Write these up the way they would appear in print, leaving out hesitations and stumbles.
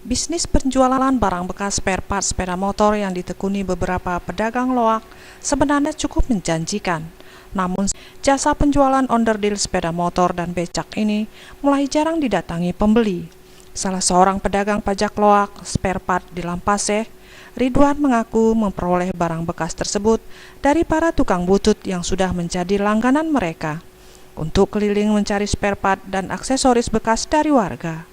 Bisnis penjualan barang bekas spare part sepeda motor yang ditekuni beberapa pedagang loak sebenarnya cukup menjanjikan. Namun, jasa penjualan onderdil sepeda motor dan becak ini mulai jarang didatangi pembeli. Salah seorang pedagang pajak loak spare part di Lampaseh, Ridwan mengaku memperoleh barang bekas tersebut dari para tukang butut yang sudah menjadi langganan mereka untuk keliling mencari spare part dan aksesoris bekas dari warga.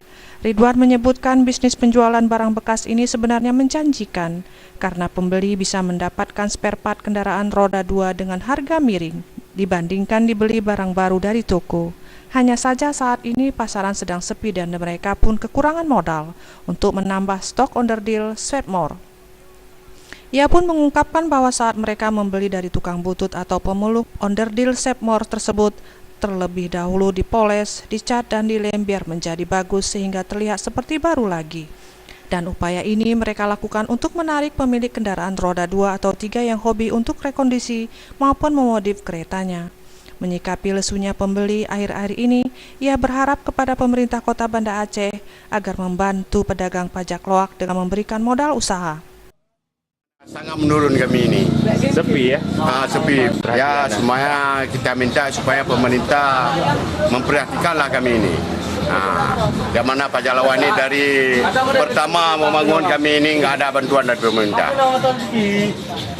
Ridwan menyebutkan bisnis penjualan barang bekas ini sebenarnya menjanjikan karena pembeli bisa mendapatkan spare part kendaraan roda 2 dengan harga miring dibandingkan dibeli barang baru dari toko. Hanya saja saat ini pasaran sedang sepi dan mereka pun kekurangan modal untuk menambah stok onderdil Sweatmore. Ia pun mengungkapkan bahwa saat mereka membeli dari tukang butut atau pemulung onderdil Sweatmore tersebut terlebih dahulu dipoles, dicat dan dilem biar menjadi bagus sehingga terlihat seperti baru lagi. Dan upaya ini mereka lakukan untuk menarik pemilik kendaraan roda 2 atau 3 yang hobi untuk rekondisi maupun memodif keretanya. Menyikapi lesunya pembeli akhir-akhir ini, ia berharap kepada pemerintah Kota Banda Aceh agar membantu pedagang pajak loak dengan memberikan modal usaha. Sangat menurun kami ini. Sepi ya? Sepi. Ya, semuanya kita minta supaya pemerintah memperhatikanlah kami ini. Yang mana pajak lawan ini dari pertama membangun kami ini nggak ada bantuan dari pemerintah.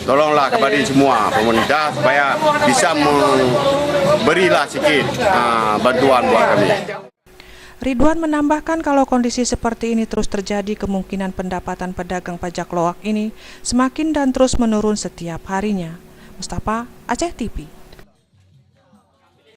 Tolonglah kepada semua pemerintah supaya bisa memberilah sedikit bantuan buat kami. Ridwan menambahkan kalau kondisi seperti ini terus terjadi, kemungkinan pendapatan pedagang pajak loak ini semakin dan terus menurun setiap harinya. Mustafa, Aceh TV.